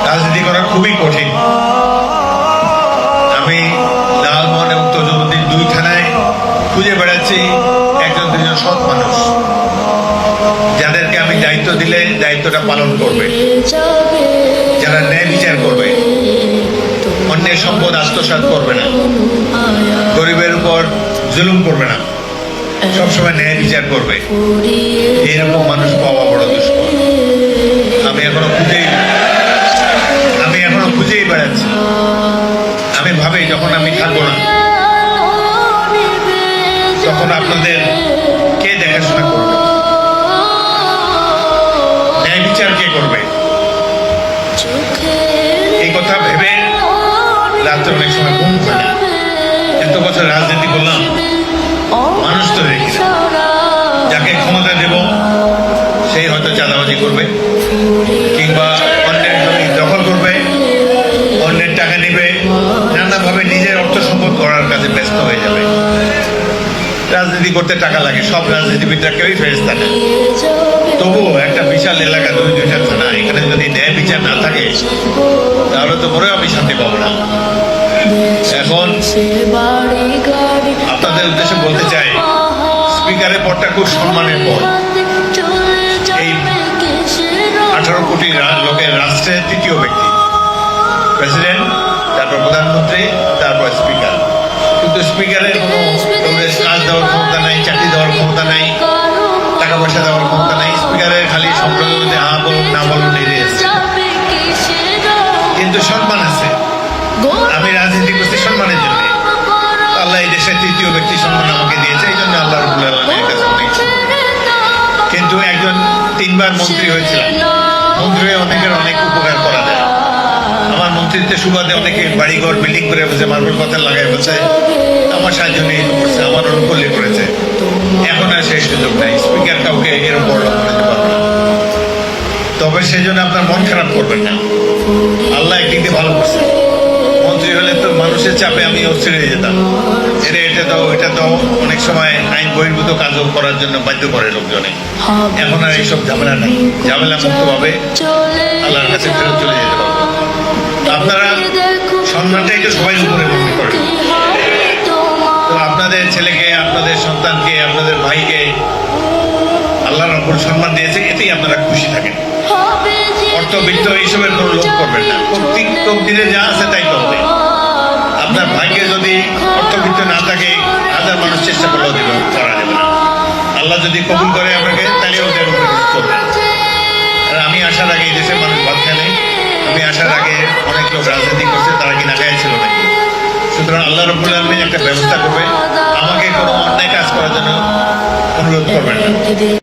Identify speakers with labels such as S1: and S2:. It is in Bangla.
S1: রাজনীতি করা খুবই কঠিন। আমি লালমোহন এবং তজুমুদ্দিন দুই থানায় খুঁজে বেড়াচ্ছি একজন দুজন সৎ মানুষ, যাদেরকে আমি দায়িত্ব দিলে দায়িত্বটা পালন করবে, যারা ন্যায় বিচার করবে, অন্যের সম্পদ আত্মসাৎ করবে না, গরিবের উপর জুলুম করবে না, সবসময় ন্যায় বিচার করবে। এইরকম মানুষ পাওয়া বড় দুষ্কর। আমি এখনো খুঁজেই বেড়াচ্ছি। আমি ভাবি যখন আমি থাকবো না, তখন আপনাদের কে দেখাশোনা করবে, ন্যায় বিচার কে করবে? এই কথা ভেবে রাত্রে অনেক সময় ঘুম হয় না। এত বছর রাজনীতি করলাম, মানুষ তো দেখি না। যাকে ক্ষমতা দেব সেই হয়তো চাঁদাবাজি করবে, কিংবা অন্যের জমি দখল করবে, অন্যের টাকা নেবে, নানাভাবে নিজের অর্থ সম্পদ করার কাজে ব্যস্ত হয়ে যাবে। রাজনীতি করতে টাকা লাগে, সব রাজনীতিবিদরা কেউই ফেরেশতা না। তবুও একটা বিশাল এলাকা, দুইটা থানা, এখানে যদি ন্যায় বিচার না থাকে তাহলে তো মনে আমি শান্তি পাবো না। এখন আপনাদের উদ্দেশ্যে বলতে চাই, স্পিকারের পদটা খুব সম্মানের পদ। এই 18 কোটি লোকের রাষ্ট্রের তৃতীয় ব্যক্তি, প্রেসিডেন্ট, তারপর প্রধানমন্ত্রী, তারপর স্পিকার। কিন্তু স্পিকারের কোনো কাজ দেওয়ার ক্ষমতা নাই, চাকরি দেওয়ার ক্ষমতা নাই, টাকা পয়সা দেওয়ার ক্ষমতা নাই। স্পিকারের খালি সম্প্রদায়তে হা বলুন না বলুন এড়িয়ে এসছে, কিন্তু সম্মান আছে। আমি রাজনীতি করছি সম্মানের জন্য। আল্লাহ এই দেশের তৃতীয় ব্যক্তি সম্মান আমাকে দিয়েছে, এই জন্য আল্লাহ রাব্বুল আলামিনের কাছে অনেক শুকরিয়া। কিন্তু একজন 3 বার মন্ত্রী হয়েছিলাম, মন্ত্রী হয়ে অনেকের অনেক উপকার করা যায়। আমার মন্ত্রিত্বের সুবাদে অনেকে বাড়িঘর বিল্ডিং করে বসে, মার্বেল পাথর লাগাই বসে, আমার সাহায্য নিয়ে করছে, আমার অনুকূলে করেছে। এখন আর সেই সুযোগ নাই। স্পিকার কাউকে এরকম বড় করতে পারবে না। তবে সেই জন্য আপনার মন খারাপ করবেন না। আল্লাহ একদিক দিয়ে ভালো করছে। মন্ত্রী হলে তো মানুষের চাপে আমি অস্থির হয়ে যেতাম, এটা দাও এটা দাও। অনেক সময় আইন বহির্ভূত কাজও করার জন্য বাধ্য করে লোকজনে। এখন আর এইসব ঝামেলা নাই, ঝামেলা মুক্তভাবে আল্লাহর কাছে ফেরত চলে যেতে পারবো। আপনারা সম্মানটাই তো সবাই উপরে মনে করেন। তো আপনাদের ছেলেকে, আপনাদের সন্তানকে, আপনাদের ভাইকে আল্লাহ রাব্বুল সম্মান দিয়েছে, এতেই আপনারা খুশি থাকেন। অর্থবিত্ত এইসবের কোনো লোভ করবেন না। প্রত্যেক তকদিরে যা আছে তাই করবে। আপনার ভাইকে যদি অর্থবিত্ত না থাকে, 1000 মানুষ চেষ্টা করলেও করা যাবে না। আল্লাহ যদি কবুল করে আপনাকে, তাহলে ওদের উপরে কিছু করবে। আর আমি আসার আগে এই দেশের মানুষ ভাত খায় নাই। আমি আসার আগে অনেক লোক রাজনীতি করছে, তারা কি না খায় ছিল নাকি? সুতরাং আল্লাহ রাব্বুল আলামিন একটা ব্যবস্থা করবে। আমাকে কোনো অন্যায় কাজ করার জন্য অনুরোধ করবেন না।